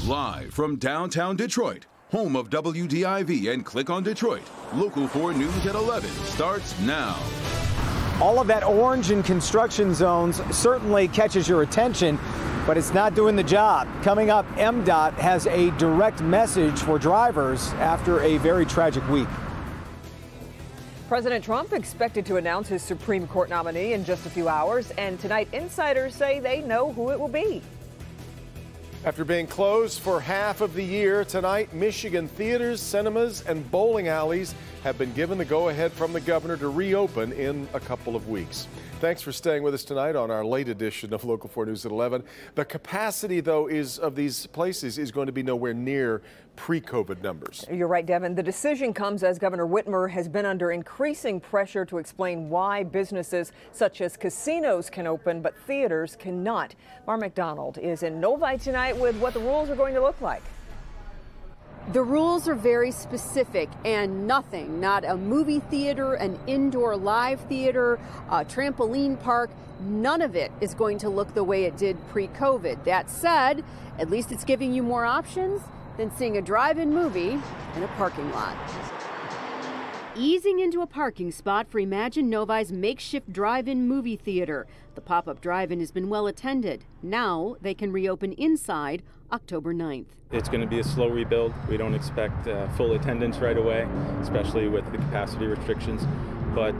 Live from downtown Detroit, home of WDIV and Click on Detroit, Local 4 News at 11 starts now. All of that orange in construction zones certainly catches your attention, but it's not doing the job. Coming up, MDOT has a direct message for drivers after a very tragic week. President Trump expected to announce his Supreme Court nominee in just a few hours, and tonight insiders say they know who it will be. After being closed for half of the year, tonight Michigan theaters, cinemas, and bowling alleys have been given the go-ahead from the governor to reopen in a couple of weeks. Thanks for staying with us tonight on our late edition of Local 4 News at 11. The capacity, though, of these places is going to be nowhere near pre-COVID numbers. You're right, Devin. The decision comes as Governor Whitmer has been under increasing pressure to explain why businesses such as casinos can open, but theaters cannot. Mara McDonald is in Novi tonight with what the rules are going to look like. The rules are very specific, and nothing, not a movie theater, an indoor live theater, a trampoline park, none of it is going to look the way it did pre-COVID. That said, at least it's giving you more options than seeing a drive-in movie in a parking lot. Easing into a parking spot for Imagine Novi's makeshift drive-in movie theater. The pop-up drive-in has been well attended. Now they can reopen inside October 9th. It's going to be a slow rebuild. We don't expect full attendance right away, especially with the capacity restrictions. But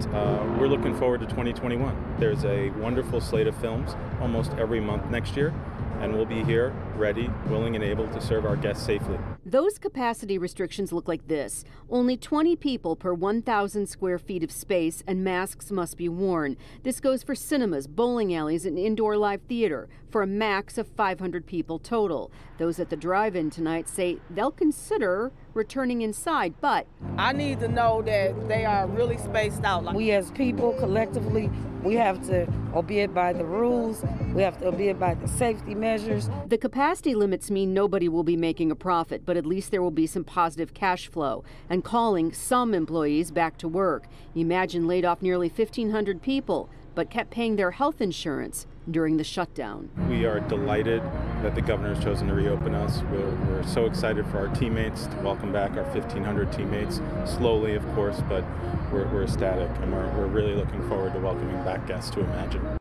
we're looking forward to 2021. There's a wonderful slate of films almost every month next year, and we'll be here, ready, willing, and able to serve our guests safely. Those capacity restrictions look like this. Only 20 people per 1,000 square feet of space, and masks must be worn. This goes for cinemas, bowling alleys, and indoor live theater for a max of 500 people total. Those at the drive-in tonight say they'll consider returning inside, but I need to know that they are really spaced out. We as people collectively, we have to abide by the rules. We have to abide by the safety measures. The capacity limits mean nobody will be making a profit, but at least there will be some positive cash flow and calling some employees back to work. Imagine laid off nearly 1,500 people, but kept paying their health insurance during the shutdown. We are delighted that the governor has chosen to reopen us. We're so excited for our teammates to welcome back our 1,500 teammates, slowly of course, but we're ecstatic, and we're really looking forward to welcoming back guests to Imagine.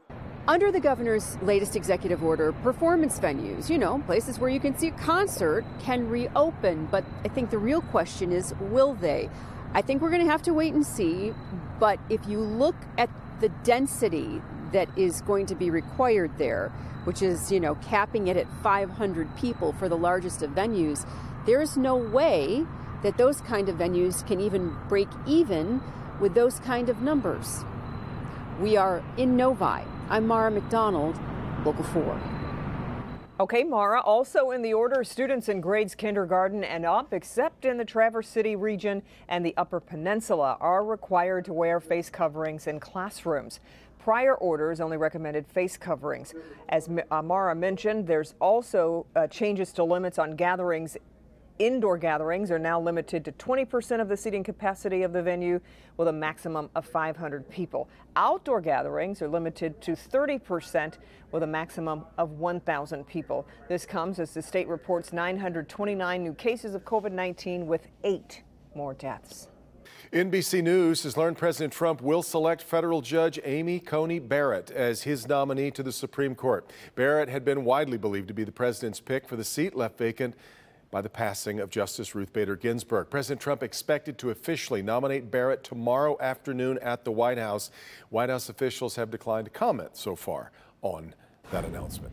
Under the governor's latest executive order, performance venues, places where you can see a concert, can reopen. But I think the real question is, will they? I think we're going to have to wait and see. But if you look at the density that is going to be required there, which is, capping it at 500 people for the largest of venues, there's no way that those kind of venues can even break even with those kind of numbers. We are in Novi. I'm Mara McDonald, Local 4. Okay, Mara, also in the order, students in grades kindergarten and up, except in the Traverse City region and the Upper Peninsula, are required to wear face coverings in classrooms. Prior orders only recommended face coverings. As Mara mentioned, there's also changes to limits on gatherings. Indoor gatherings are now limited to 20% of the seating capacity of the venue with a maximum of 500 people. Outdoor gatherings are limited to 30% with a maximum of 1,000 people. This comes as the state reports 929 new cases of COVID-19 with 8 more deaths. NBC News has learned President Trump will select federal judge Amy Coney Barrett as his nominee to the Supreme Court. Barrett had been widely believed to be the president's pick for the seat left vacant by the passing of Justice Ruth Bader Ginsburg. President Trump expected to officially nominate Barrett tomorrow afternoon at the White House. White House officials have declined to comment so far on that announcement.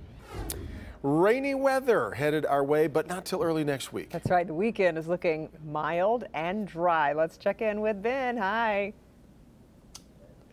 Rainy weather headed our way, but not till early next week. That's right. The weekend is looking mild and dry. Let's check in with Ben. Hi.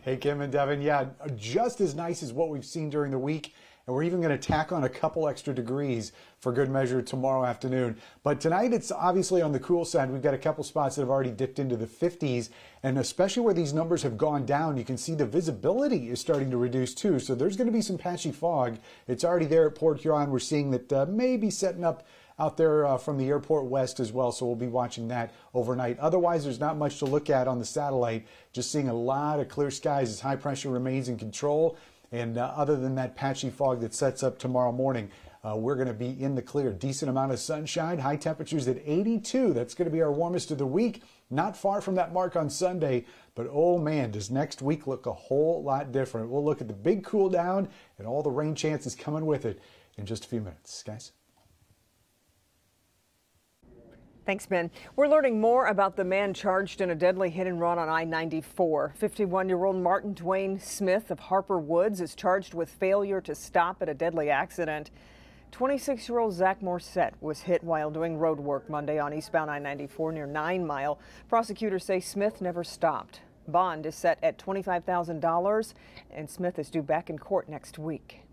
Hey, Kim and Devin. Yeah, just as nice as what we've seen during the week. And we're even going to tack on a couple extra degrees for good measure tomorrow afternoon. But tonight it's obviously on the cool side. We've got a couple spots that have already dipped into the 50s. And especially where these numbers have gone down, you can see the visibility is starting to reduce too. So there's going to be some patchy fog. It's already there at Port Huron. We're seeing that maybe setting up out there from the airport west as well. So we'll be watching that overnight. Otherwise, there's not much to look at on the satellite. Just seeing a lot of clear skies as high pressure remains in control. And other than that patchy fog that sets up tomorrow morning, we're going to be in the clear. Decent amount of sunshine, high temperatures at 82. That's going to be our warmest of the week. Not far from that mark on Sunday, but oh man, does next week look a whole lot different. We'll look at the big cool down and all the rain chances coming with it in just a few minutes, guys. Thanks, Ben. We're learning more about the man charged in a deadly hit-and-run on I-94. 51-year-old Martin Dwayne Smith of Harper Woods is charged with failure to stop at a deadly accident. 26-year-old Zach Morissette was hit while doing road work Monday on eastbound I-94 near 9 Mile. Prosecutors say Smith never stopped. Bond is set at $25,000, and Smith is due back in court next week.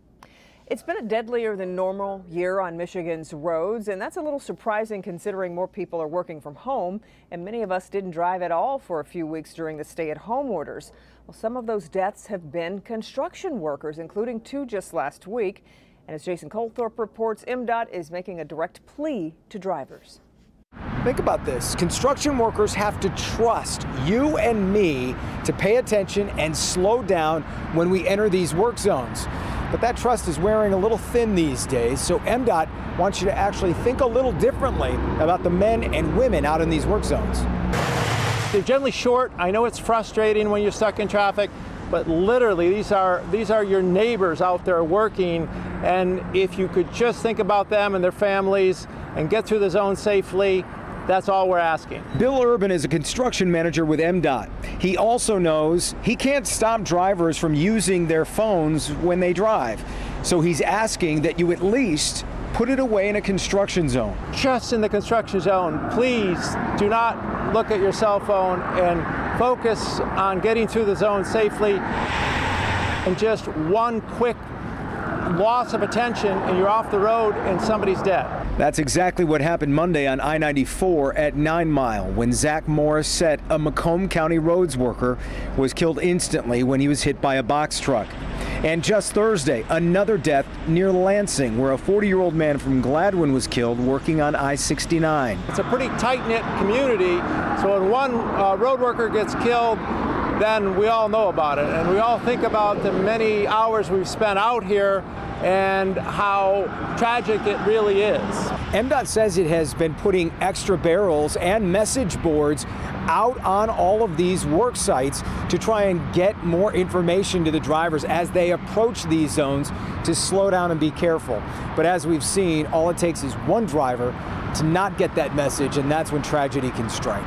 It's been a deadlier than normal year on Michigan's roads, and that's a little surprising considering more people are working from home, and many of us didn't drive at all for a few weeks during the stay-at-home orders. Well, some of those deaths have been construction workers, including 2 just last week. And as Jason Colthorpe reports, MDOT is making a direct plea to drivers. Think about this. Construction workers have to trust you and me to pay attention and slow down when we enter these work zones. But that trust is wearing a little thin these days, so MDOT wants you to actually think a little differently about the men and women out in these work zones. They're generally short. I know it's frustrating when you're stuck in traffic, but literally these are your neighbors out there working, and if you could just think about them and their families and get through the zone safely, that's all we're asking. Bill Urban is a construction manager with MDOT. He also knows he can't stop drivers from using their phones when they drive. So he's asking that you at least put it away in a construction zone. Just in the construction zone, please do not look at your cell phone and focus on getting through the zone safely. And just one quick loss of attention and you're off the road and somebody's dead. That's exactly what happened Monday on I-94 at 9 Mile when Zach Morissette, a Macomb County roads worker, was killed instantly when he was hit by a box truck. And just Thursday, another death near Lansing, where a 40-year-old man from Gladwin was killed working on I-69. It's a pretty tight-knit community, so when one road worker gets killed, then we all know about it, and we all think about the many hours we've spent out here and how tragic it really is. MDOT says it has been putting extra barrels and message boards out on all of these work sites to try and get more information to the drivers as they approach these zones to slow down and be careful. But as we've seen, all it takes is one driver to not get that message, and that's when tragedy can strike.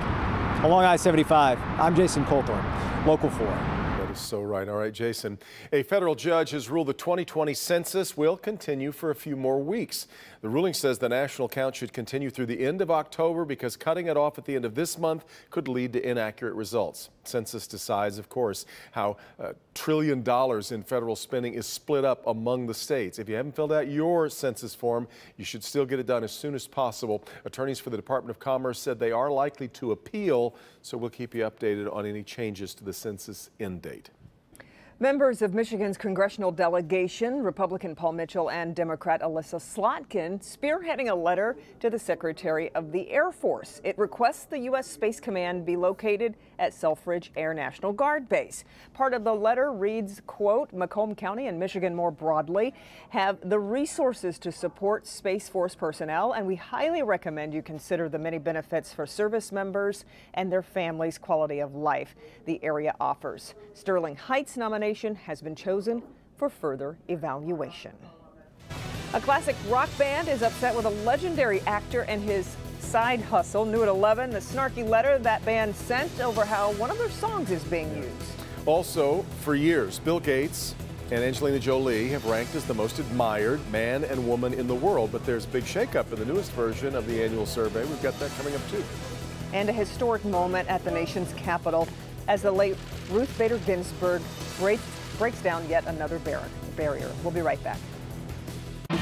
Along I-75, I'm Jason Colthorpe, Local 4. That is so right. All right, Jason. A federal judge has ruled the 2020 census will continue for a few more weeks. The ruling says the national count should continue through the end of October because cutting it off at the end of this month could lead to inaccurate results. Census decides, of course, how $1 trillion in federal spending is split up among the states. If you haven't filled out your census form, you should still get it done as soon as possible. Attorneys for the Department of Commerce said they are likely to appeal, so we'll keep you updated on any changes to the census end date. Members of Michigan's congressional delegation, Republican Paul Mitchell and Democrat Alyssa Slotkin, spearheading a letter to the Secretary of the Air Force. It requests the U.S. Space Command be located at Selfridge Air National Guard Base. Part of the letter reads, quote, Macomb County and Michigan more broadly have the resources to support Space Force personnel, and we highly recommend you consider the many benefits for service members and their families' quality of life the area offers. Sterling Heights nomination has been chosen for further evaluation. A classic rock band is upset with a legendary actor and his side hustle. New at 11, the snarky letter that band sent over how one of their songs is being used. Also, for years, Bill Gates and Angelina Jolie have ranked as the most admired man and woman in the world, but there's a big shakeup in the newest version of the annual survey. We've got that coming up too. And a historic moment at the nation's capital as the late Ruth Bader Ginsburg breaks down yet another barrier. We'll be right back.